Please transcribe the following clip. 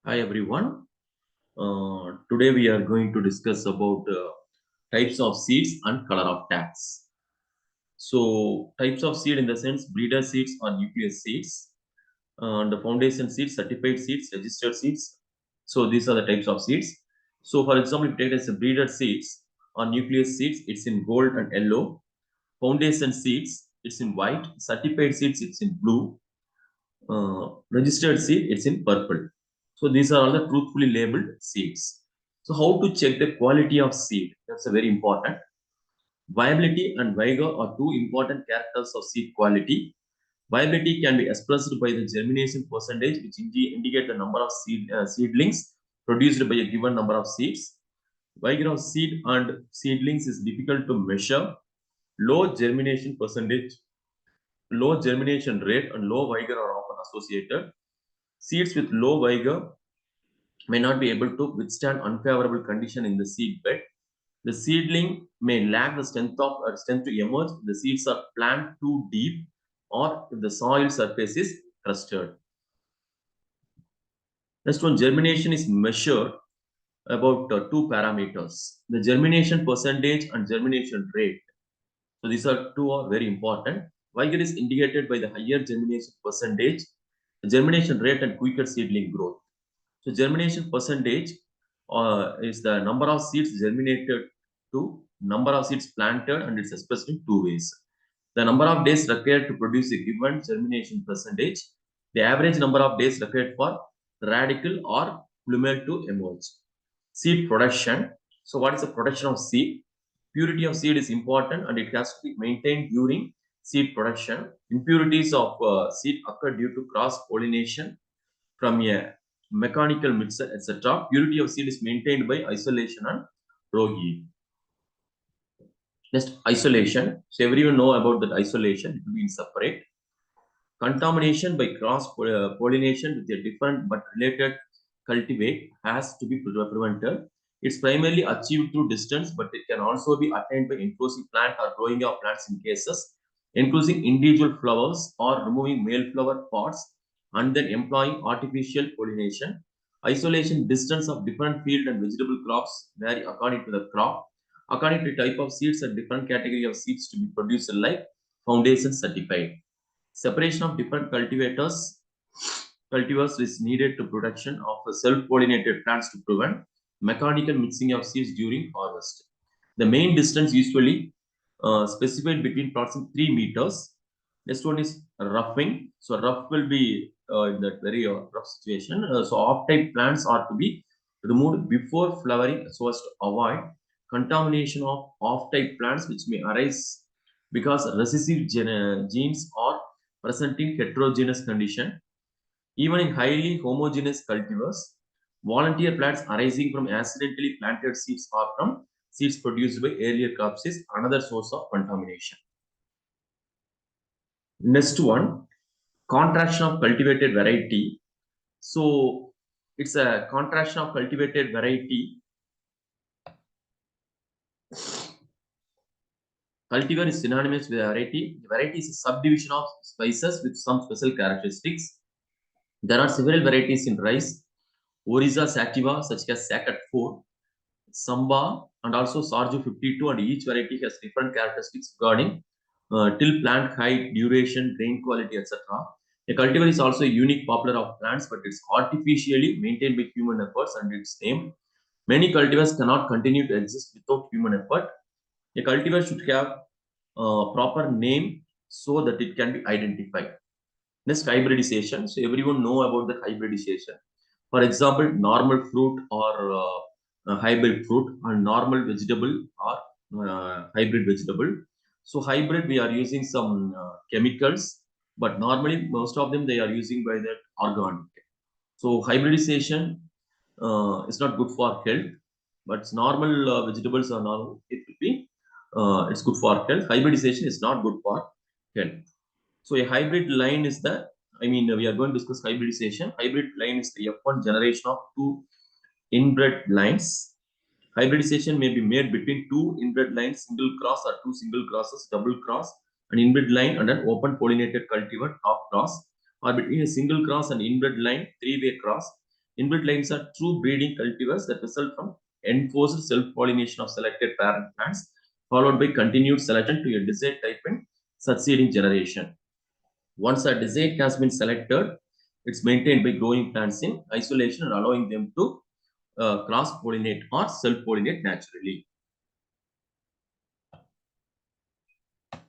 Hi everyone. Today we are going to discuss about types of seeds and color of tags. So types of seed in the sense breeder seeds or nucleus seeds, and the foundation seeds, certified seeds, registered seeds. So these are the types of seeds. So for example, if you take it as a breeder seeds or nucleus seeds, it's in gold and yellow. Foundation seeds, it's in white. Certified seeds, it's in blue. Registered seed, it's in purple. So these are all the truthfully labeled seeds. So how to check the quality of seed? That's a very important. Viability and vigor are two important characters of seed quality. Viability can be expressed by the germination percentage, which indicate the number of seedlings produced by a given number of seeds. Vigor of seed and seedlings is difficult to measure. Low germination percentage, low germination rate, and low vigor are often associated. Seeds with low vigor may not be able to withstand unfavorable condition in the seed bed. The seedling may lack the strength to emerge. The seeds are planted too deep, or if the soil surface is crusted. Next one, germination is measured about two parameters: the germination percentage and germination rate. So these are two are very important. Vigor is indicated by the higher germination percentage, the germination rate, and quicker seedling growth. So germination percentage is the number of seeds germinated to number of seeds planted, and it's expressed in two ways. The number of days required to produce a given germination percentage, the average number of days required for radicle or plumule to emerge. Seed production. So what is the production of seed? Purity of seed is important and it has to be maintained during seed production. Impurities of seed occur due to cross pollination from a mechanical mixer, etc. Purity of seed is maintained by isolation and row heat. Next, isolation. So everyone know about that isolation. It will be separate. Contamination by cross pollination with a different but related cultivate has to be prevented. It's primarily achieved through distance, but it can also be attained by enclosing plant or growing of plants in cases, enclosing individual flowers or removing male flower pods and then employing artificial pollination. Isolation distance of different field and vegetable crops vary according to the crop. According to type of seeds, a different category of seeds to be produced like foundation certified. Separation of different cultivars is needed to production of self-pollinated plants to prevent mechanical mixing of seeds during harvest. The main distance usually specified between approximately 3 meters. Next one is roughing. So rough will be in that very rough situation. So off-type plants are to be removed before flowering so as to avoid contamination of off-type plants which may arise because recessive genes are present in heterogeneous condition. Even in highly homogeneous cultivars, volunteer plants arising from accidentally planted seeds or from seeds produced by earlier crops is another source of contamination. Next one, contraction of cultivated variety. So it's a contraction of cultivated variety. Cultivar is synonymous with variety. Variety is a subdivision of spices with some special characteristics. There are several varieties in rice. Orisa sativa, such as Sakat 4, Samba, and also Sarju 52, and each variety has different characteristics regarding till plant height, duration, grain quality, etc. A cultivar is also a unique popular of plants, but it's artificially maintained by human efforts and its name. Many cultivars cannot continue to exist without human effort. A cultivar should have a proper name so that it can be identified. Next, hybridization. So everyone know about the hybridization. For example, normal fruit or hybrid fruit, and normal vegetable or hybrid vegetable. So hybrid, we are using some chemicals, but normally most of them they are using by that organic. So hybridization is not good for health, but normal vegetables are normal. It will be it's good for health. Hybridization is not good for health. So a hybrid line is the, I mean, we are going to discuss hybridization. Hybrid line is the F1 generation of two inbred lines. Hybridization may be made between two inbred lines, single cross or two single crosses, double cross, an inbred line and an open pollinated cultivar, top cross, or between a single cross and inbred line, three-way cross. Inbuilt lines are true breeding cultivars that result from enforced self-pollination of selected parent plants, followed by continued selection to a desired type in succeeding generation. Once a desired has been selected, it's maintained by growing plants in isolation and allowing them to cross-pollinate or self-pollinate naturally.